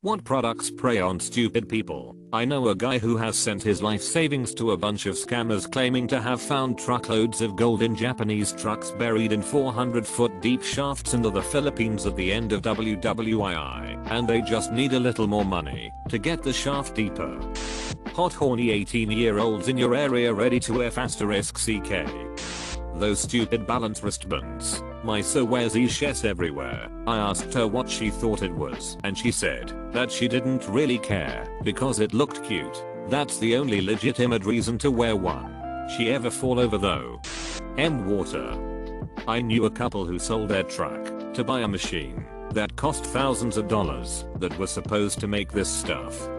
What products prey on stupid people? I know a guy who has sent his life savings to a bunch of scammers claiming to have found truckloads of gold in Japanese trucks buried in 400-foot deep shafts under the Philippines at the end of WWII, and they just need a little more money to get the shaft deeper. Hot horny 18-year-olds in your area ready to *CK. Those stupid balance wristbands. My so wears these everywhere. I asked her what she thought it was and she said that she didn't really care because it looked cute. That's the only legitimate reason to wear one. She ever fall over though? Water. I knew a couple who sold their truck to buy a machine that cost thousands of dollars that was supposed to make this stuff.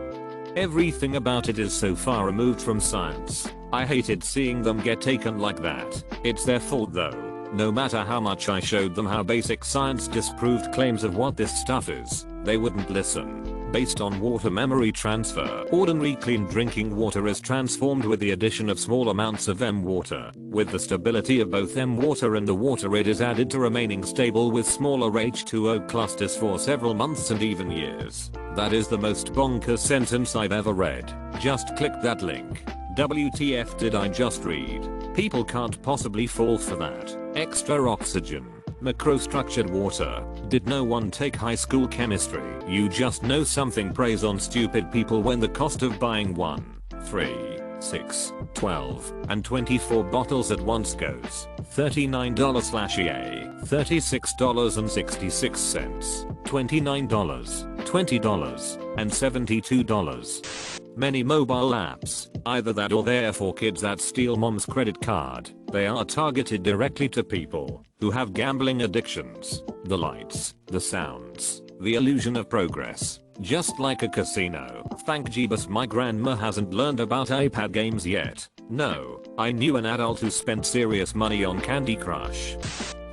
Everything about it is so far removed from science. I hated seeing them get taken like that. It's their fault though. No matter how much I showed them how basic science disproved claims of what this stuff is, they wouldn't listen. Based on water memory transfer, ordinary clean drinking water is transformed with the addition of small amounts of water. With the stability of both water and the water, it is added to remaining stable with smaller H2O clusters for several months and even years. That is the most bonkers sentence I've ever read. Just click that link. WTF did I just read? People can't possibly fall for that. Extra oxygen. Macrostructured water. Did no one take high school chemistry? You just know something preys on stupid people when the cost of buying 1, 3, 6, 12, and 24 bottles at once goes $39/EA, $36.66, $29, $20, and $72. Many mobile apps, either that or they're for kids that steal mom's credit card. They are targeted directly to people who have gambling addictions. The lights, the sounds, the illusion of progress. Just like a casino. Thank Jeebus my grandma hasn't learned about iPad games yet. No, I knew an adult who spent serious money on Candy Crush.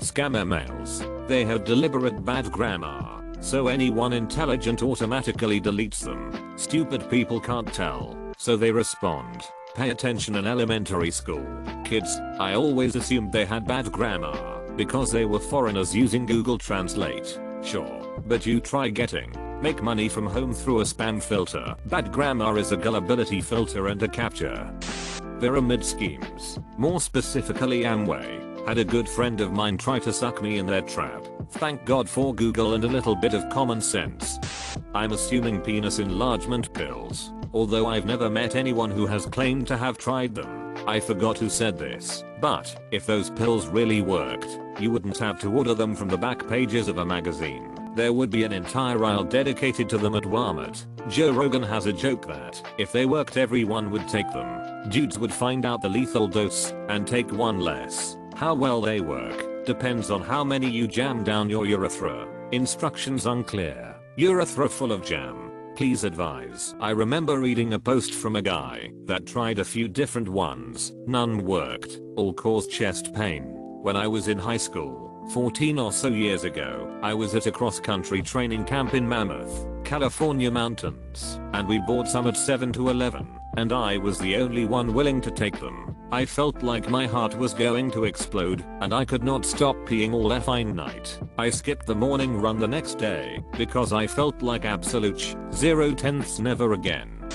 Scammer mails. They have deliberate bad grammar, so anyone intelligent automatically deletes them. Stupid people can't tell, so they respond. Pay attention in elementary school. Kids, I always assumed they had bad grammar because they were foreigners using Google Translate. Sure, but you try make money from home through a spam filter. Bad grammar is a gullibility filter and a capture. Pyramid schemes. More specifically Amway. Had a good friend of mine try to suck me in their trap. Thank God for Google and a little bit of common sense. I'm assuming penis enlargement pills, although I've never met anyone who has claimed to have tried them. I forgot who said this, but if those pills really worked, you wouldn't have to order them from the back pages of a magazine. There would be an entire aisle dedicated to them at Walmart. Joe Rogan has a joke that if they worked, everyone would take them. Dudes would find out the lethal dose and take one less. How well they work depends on how many you jam down your urethra. Instructions unclear. Urethra full of jam. Please advise. I remember reading a post from a guy that tried a few different ones. None worked. All caused chest pain. When I was in high school, 14 or so years ago, I was at a cross-country training camp in Mammoth, California mountains, and we bought some at 7-Eleven, and I was the only one willing to take them. I felt like my heart was going to explode, and I could not stop peeing all effing night. I skipped the morning run the next day, because I felt like absolute 0/10 never again.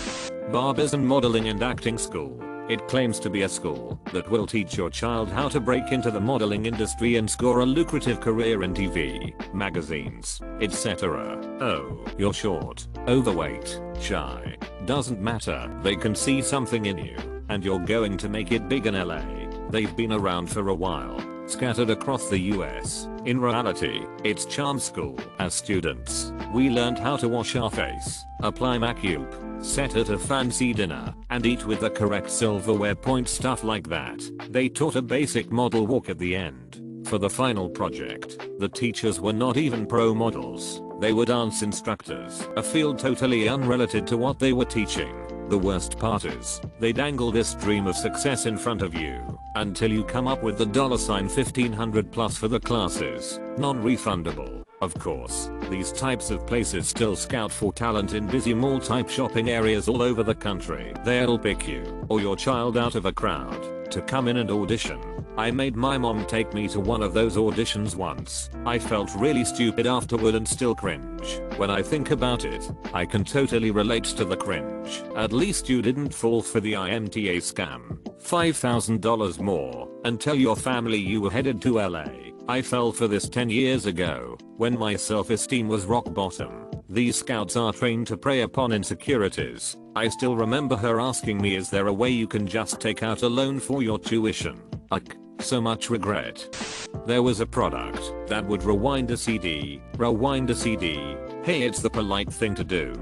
Barbers and Modeling and Acting School. It claims to be a school that will teach your child how to break into the modeling industry and score a lucrative career in TV, magazines, etc. Oh, you're short, overweight, shy. Doesn't matter. They can see something in you, and you're going to make it big in LA. They've been around for a while, scattered across the US. In reality, it's charm school. As students, we learned how to wash our face, apply makeup, set at a fancy dinner, and eat with the correct silverware, point stuff like that. They taught a basic model walk at the end. For the final project, the teachers were not even pro models. They were dance instructors, a field totally unrelated to what they were teaching. The worst part is, they dangle this dream of success in front of you until you come up with the $1,500 plus for the classes. Non-refundable. Of course, these types of places still scout for talent in busy mall type shopping areas all over the country. They'll pick you or your child out of a crowd to come in and audition. I made my mom take me to one of those auditions once. I felt really stupid afterward and still cringe. When I think about it, I can totally relate to the cringe. At least you didn't fall for the IMTA scam. $5,000 more and tell your family you were headed to LA. I fell for this 10 years ago when my self-esteem was rock bottom. These scouts are trained to prey upon insecurities. I still remember her asking me, is there a way you can just take out a loan for your tuition? Ugh, so much regret. There was a product that would rewind a CD. Rewind a CD. Hey, it's the polite thing to do.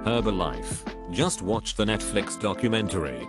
Herbalife. Just watched the Netflix documentary.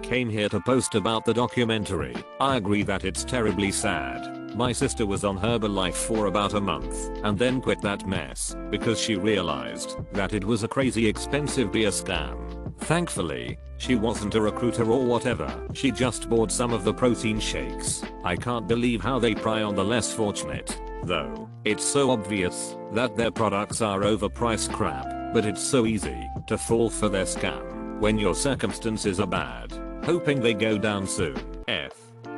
Came here to post about the documentary. I agree that it's terribly sad. My sister was on Herbalife for about a month and then quit that mess because she realized that it was a crazy expensive beer scam. Thankfully, she wasn't a recruiter or whatever. She just bought some of the protein shakes. I can't believe how they pry on the less fortunate. Though, it's so obvious that their products are overpriced crap, but it's so easy to fall for their scam when your circumstances are bad, hoping they go down soon.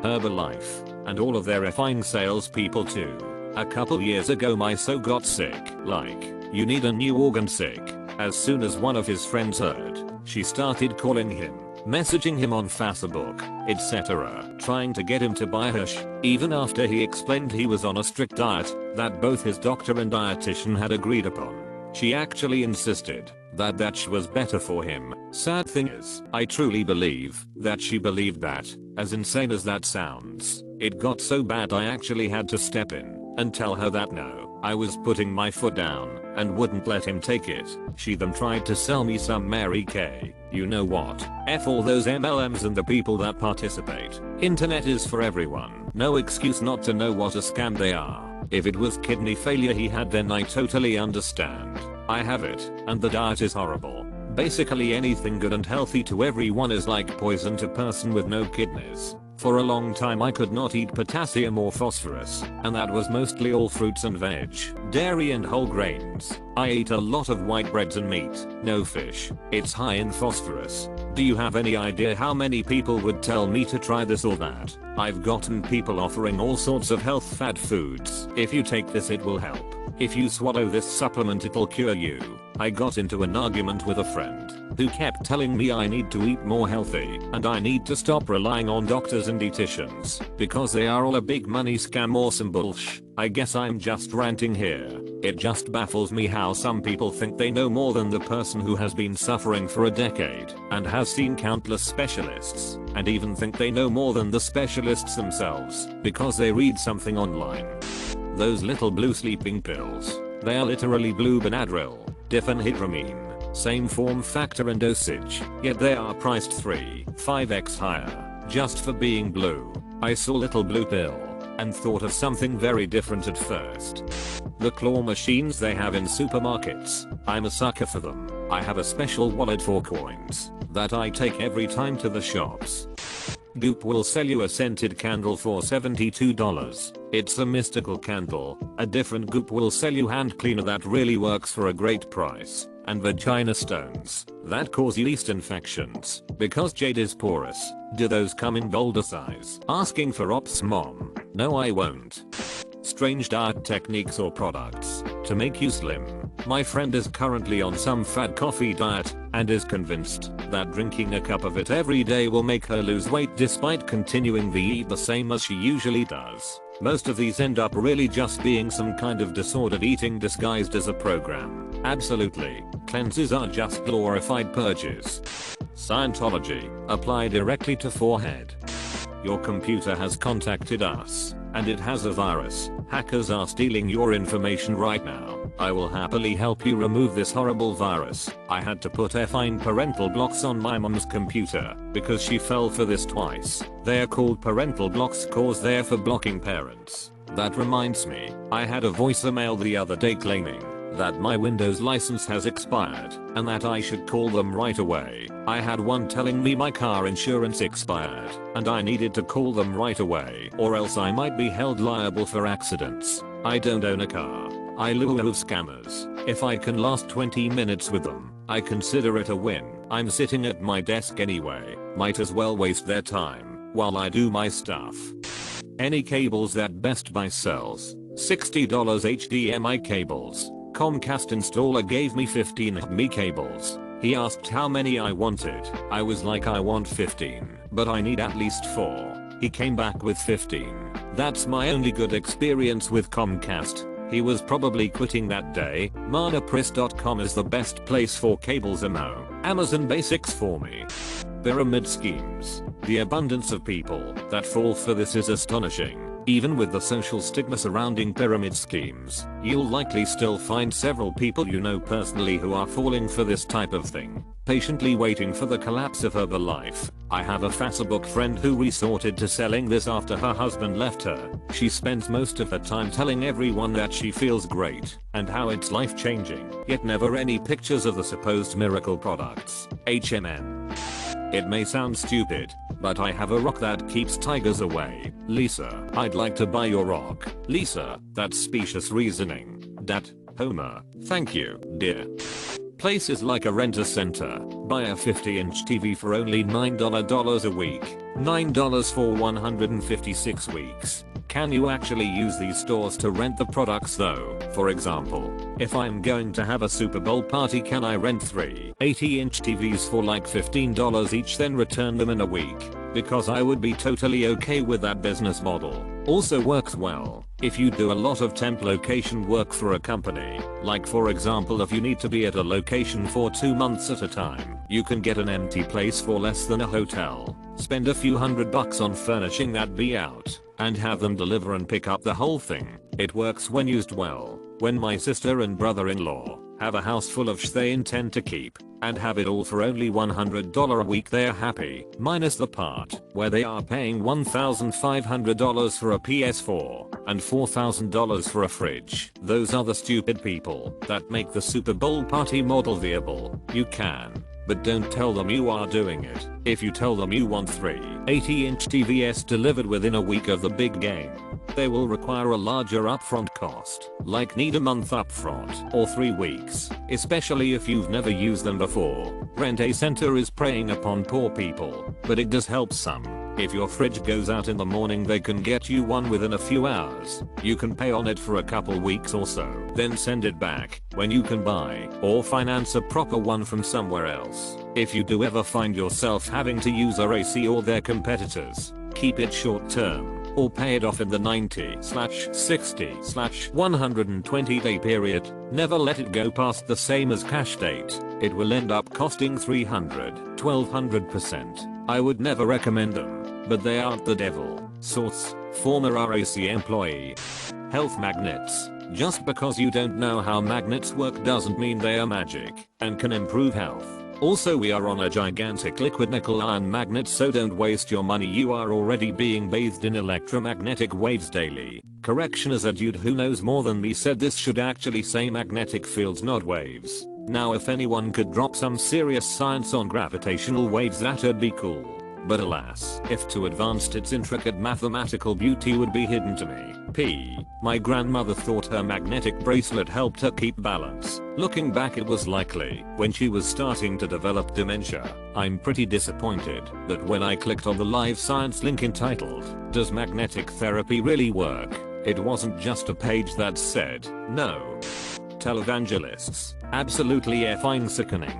Herbalife and all of their effing salespeople too. A couple years ago my so got sick. Like, you need a new organ sick. As soon as one of his friends heard, she started calling him, messaging him on Facebook, etc. trying to get him to buy her even after he explained he was on a strict diet that both his doctor and dietitian had agreed upon. She actually insisted that sh was better for him. Sad thing is, I truly believe that she believed that, as insane as that sounds. It got so bad I actually had to step in and tell her that no, I was putting my foot down and wouldn't let him take it. She then tried to sell me some Mary Kay. You know what? F all those MLMs and the people that participate. Internet is for everyone. No excuse not to know what a scam they are. If it was kidney failure he had, then I totally understand. I have it, and the diet is horrible. Basically anything good and healthy to everyone is like poison to person with no kidneys. For a long time I could not eat potassium or phosphorus, and that was mostly all fruits and veg, dairy and whole grains. I ate a lot of white breads and meat, no fish. It's high in phosphorus. Do you have any idea how many people would tell me to try this or that? I've gotten people offering all sorts of health fad foods. If you take this it will help. If you swallow this supplement it'll cure you. I got into an argument with a friend who kept telling me I need to eat more healthy and I need to stop relying on doctors and dietitians because they are all a big money scam or some bullsh. I guess I'm just ranting here. It just baffles me how some people think they know more than the person who has been suffering for a decade and has seen countless specialists, and even think they know more than the specialists themselves because they read something online. Those little blue sleeping pills. They are literally blue Benadryl, diphenhydramine, same form factor and dosage, yet they are priced 3-5x higher just for being blue. I saw little blue pill and thought of something very different at first. The claw machines they have in supermarkets, I'm a sucker for them. I have a special wallet for coins that I take every time to the shops. Goop will sell you a scented candle for $72. It's a mystical candle. A different Goop will sell you hand cleaner that really works for a great price. And vagina stones that cause yeast infections because jade is porous. Do those come in bolder size? Asking for ops mom. No I won't. Strange diet techniques or products to make you slim. My friend is currently on some fad coffee diet and is convinced that drinking a cup of it every day will make her lose weight despite continuing to eat the same as she usually does. Most of these end up really just being some kind of disordered eating disguised as a program. Absolutely. Cleanses are just glorified purges. Scientology. Apply directly to forehead. Your computer has contacted us, and it has a virus. Hackers are stealing your information right now. I will happily help you remove this horrible virus. I had to put effing parental blocks on my mom's computer because she fell for this twice. They are called parental blocks cause they're for blocking parents. That reminds me, I had a voicemail the other day claiming that my Windows license has expired and that I should call them right away. I had one telling me my car insurance expired and I needed to call them right away or else I might be held liable for accidents. I don't own a car. I love scammers. If I can last 20 minutes with them, I consider it a win. I'm sitting at my desk anyway. Might as well waste their time. while I do my stuff. Any cables that Best Buy sells. $60 HDMI cables. Comcast installer gave me 15 HDMI cables. He asked how many I wanted. I was like, I want 15, but I need at least 4. He came back with 15. That's my only good experience with Comcast. He was probably quitting that day. Manapress.com is the best place for cables ammo. Amazon Basics for me. Pyramid schemes. The abundance of people that fall for this is astonishing. Even with the social stigma surrounding pyramid schemes, you'll likely still find several people you know personally who are falling for this type of thing, patiently waiting for the collapse of Herbalife. I have a Facebook friend who resorted to selling this after her husband left her. She spends most of her time telling everyone that she feels great and how it's life-changing, yet never any pictures of the supposed miracle products. HMN. It may sound stupid, but I have a rock that keeps tigers away. Lisa, I'd like to buy your rock. Lisa, that's specious reasoning. Dat, Homer, thank you, dear. Places like a rent-a-center. Buy a 50-inch TV for only $9 a week. $9 for 156 weeks. Can you actually use these stores to rent the products though? For example, if I'm going to have a Super Bowl party, can I rent 3 80-inch TVs for like $15 each, then return them in a week? Because I would be totally okay with that business model. Also works well if you do a lot of temp location work for a company. Like for example, if you need to be at a location for 2 months at a time, you can get an empty place for less than a hotel. Spend a few $100 on furnishing that be out, and have them deliver and pick up the whole thing. It works when used well. When my sister and brother-in-law have a house full of they intend to keep, and have it all for only $100 a week, they're happy, minus the part where they are paying $1,500 for a PS4 and $4,000 for a fridge. Those are the stupid people that make the Super Bowl party model viable. You can, but don't tell them you are doing it. If you tell them you want 3 80-inch TVs delivered within a week of the big game, they will require a larger upfront cost, like need a month upfront or 3 weeks, especially if you've never used them before. Rent-a-center is preying upon poor people, but it does help some. If your fridge goes out in the morning, they can get you one within a few hours. You can pay on it for a couple weeks or so, then send it back when you can buy or finance a proper one from somewhere else. If you do ever find yourself having to use RAC or their competitors, keep it short term or pay it off in the 90/60/120 day period. Never let it go past the same as cash date. It will end up costing 300-1200%. I would never recommend them, but they aren't the devil. Source: former RAC employee. Health magnets. Just because you don't know how magnets work doesn't mean they are magic and can improve health. Also, we are on a gigantic liquid nickel iron magnet, so don't waste your money. You are already being bathed in electromagnetic waves daily. Correction, as a dude who knows more than me said this should actually say magnetic fields, not waves. Now if anyone could drop some serious science on gravitational waves, that'd be cool. But alas, if too advanced, its intricate mathematical beauty would be hidden to me. My grandmother thought her magnetic bracelet helped her keep balance. Looking back, it was likely when she was starting to develop dementia. I'm pretty disappointed that when I clicked on the live science link entitled, "Does magnetic therapy really work?" it wasn't just a page that said, "No." Televangelists. Absolutely effing sickening.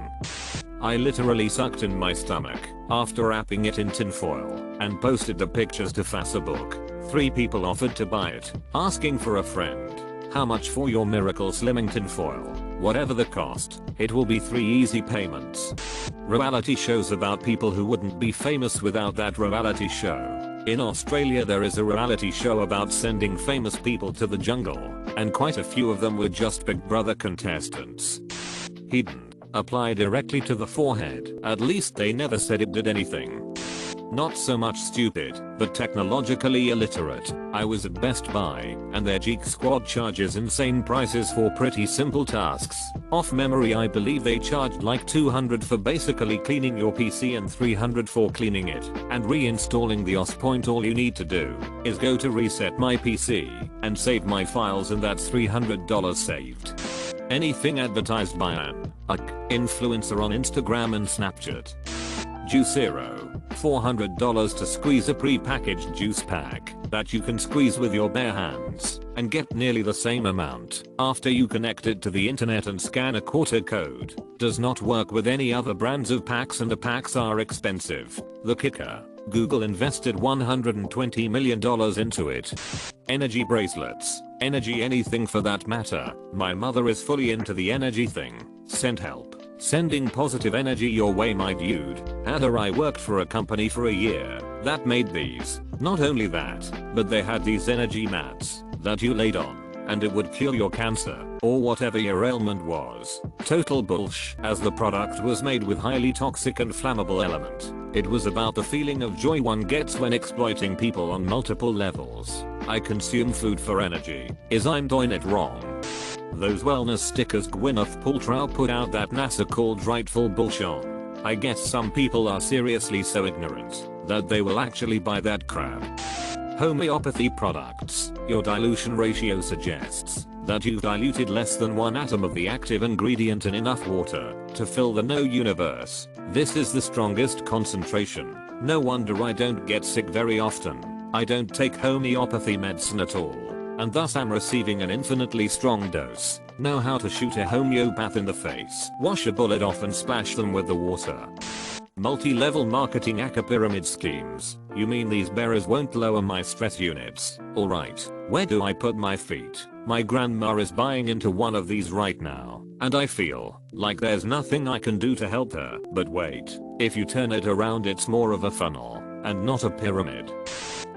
I literally sucked in my stomach after wrapping it in tinfoil and posted the pictures to Facebook. 3 people offered to buy it, asking for a friend. How much for your miracle slimming tinfoil? Whatever the cost, it will be 3 easy payments. Reality shows about people who wouldn't be famous without that reality show. In Australia, there is a reality show about sending famous people to the jungle, and quite a few of them were just Big Brother contestants. Hidden. Apply directly to the forehead. At least they never said it did anything. Not so much stupid, but technologically illiterate. I was at Best Buy, and their Geek Squad charges insane prices for pretty simple tasks. Off memory, I believe they charged like $200 for basically cleaning your PC and $300 for cleaning it and reinstalling the OS point. All you need to do is go to reset my PC and save my files, and that's $300 saved. Anything advertised by an influencer on Instagram and Snapchat. Juicero, $400 to squeeze a pre-packaged juice pack that you can squeeze with your bare hands and get nearly the same amount after you connect it to the internet and scan a quarter code. Does not work with any other brands of packs, and the packs are expensive. The kicker: Google invested $120 million into it. Energy bracelets, energy anything for that matter. My mother is fully into the energy thing. Send help. Sending positive energy your way, my dude. I worked for a company for a year that made these. Not only that, but they had these energy mats that you laid on and it would cure your cancer or whatever your ailment was. Total bullsh, as the product was made with highly toxic and flammable element. It was about the feeling of joy one gets when exploiting people on multiple levels. I consume food for energy. I'm doing it wrong? Those wellness stickers Gwyneth Paltrow put out that NASA called rightful bullshit. I guess some people are seriously so ignorant that they will actually buy that crap. Homeopathy products. Your dilution ratio suggests that you've diluted less than 1 atom of the active ingredient in enough water to fill the no universe. This is the strongest concentration. No wonder I don't get sick very often. I don't take homeopathy medicine at all, and thus I'm receiving an infinitely strong dose. Know how to shoot a homeopath in the face. Wash a bullet off and splash them with the water. Multi-level marketing aka pyramid schemes. You mean these bearers won't lower my stress units? Alright, where do I put my feet? My grandma is buying into one of these right now, and I feel like there's nothing I can do to help her. But wait, if you turn it around, it's more of a funnel and not a pyramid.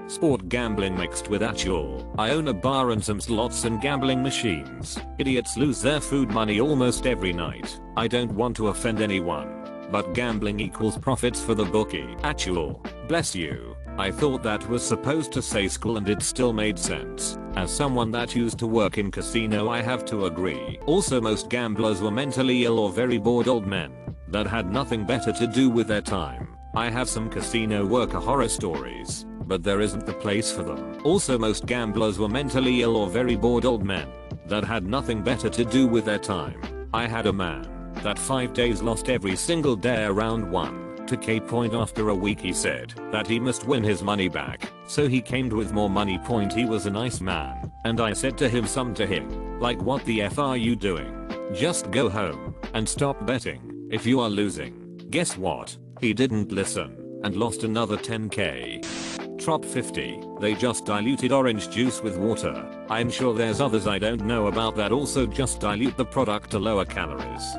Sport gambling mixed with actual. I own a bar and some slots and gambling machines. Idiots lose their food money almost every night. I don't want to offend anyone, but gambling equals profits for the bookie. Actual. Bless you. I thought that was supposed to say school and it still made sense. As someone that used to work in casino, I have to agree. Also, most gamblers were mentally ill or very bored old men that had nothing better to do with their time. I have some casino worker horror stories, but there isn't the place for them. Also, most gamblers were mentally ill or very bored old men that had nothing better to do with their time. I had a man that 5 days lost every single day around 1 to K point. After a week he said that he must win his money back, so he came with more money point. He was a nice man, and I said to him some to him like, what the F are you doing? Just go home and stop betting if you are losing. Guess what? He didn't listen and lost another 10k. Trop 50. They just diluted orange juice with water. I'm sure there's others I don't know about that also just dilute the product to lower calories.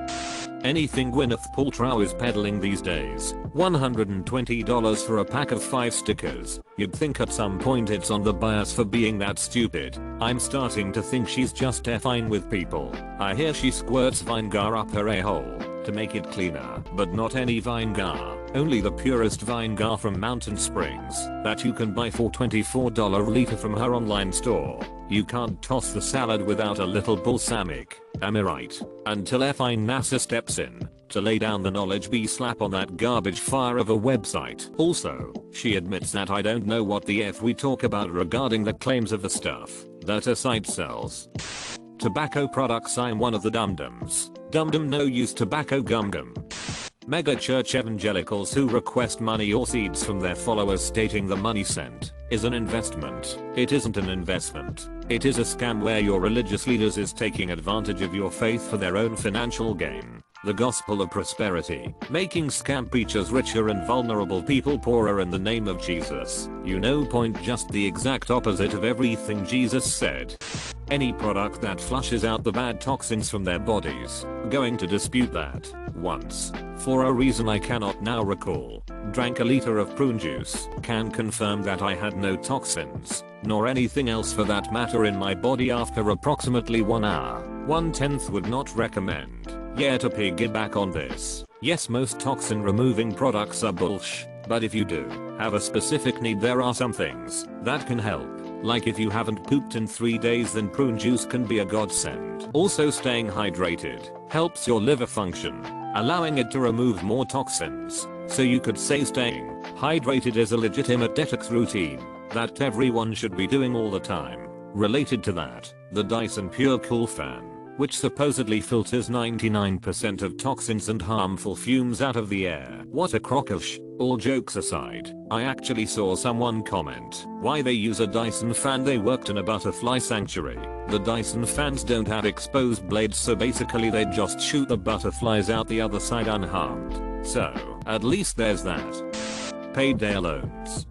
Anything Gwyneth Paltrow is peddling these days. $120 for a pack of 5 stickers. You'd think at some point it's on the bias for being that stupid. I'm starting to think she's just fine with people. I hear she squirts Vinegar up her a-hole to make it cleaner, but not any Vinegar. Only the purest Vinegar from Mountain Springs that you can buy for $24 a liter from her online store. You can't toss the salad without a little balsamic, am I right? Until fine NASA steps in to lay down the knowledge bee slap on that garbage fire of a website. Also, she admits that I don't know what the F we talk about regarding the claims of the stuff that a site sells. Tobacco products. I'm one of the dum-dums. Dum-dum no use tobacco gum-gum. Mega church evangelicals who request money or seeds from their followers stating the money sent is an investment. It isn't an investment. It is a scam where your religious leaders is taking advantage of your faith for their own financial gain. The gospel of prosperity, making scam preachers richer and vulnerable people poorer in the name of Jesus. You know, point just the exact opposite of everything Jesus said. Any product that flushes out the bad toxins from their bodies. Going to dispute that. Once, for a reason I cannot now recall, drank a liter of prune juice. Can confirm that I had no toxins, nor anything else for that matter in my body after approximately 1 hour. 1/10 would not recommend. Yeah, to piggyback on this, yes, most toxin removing products are bullsh, but if you do have a specific need, there are some things that can help. Like if you haven't pooped in 3 days, then prune juice can be a godsend. Also, staying hydrated helps your liver function, allowing it to remove more toxins. So you could say staying hydrated is a legitimate detox routine that everyone should be doing all the time. Related to that, the Dyson Pure Cool fan, which supposedly filters 99% of toxins and harmful fumes out of the air. What a crock of sh*. All jokes aside, I actually saw someone comment why they use a Dyson fan. They worked in a butterfly sanctuary. The Dyson fans don't have exposed blades, so basically they just shoot the butterflies out the other side unharmed. So, at least there's that. Payday loans.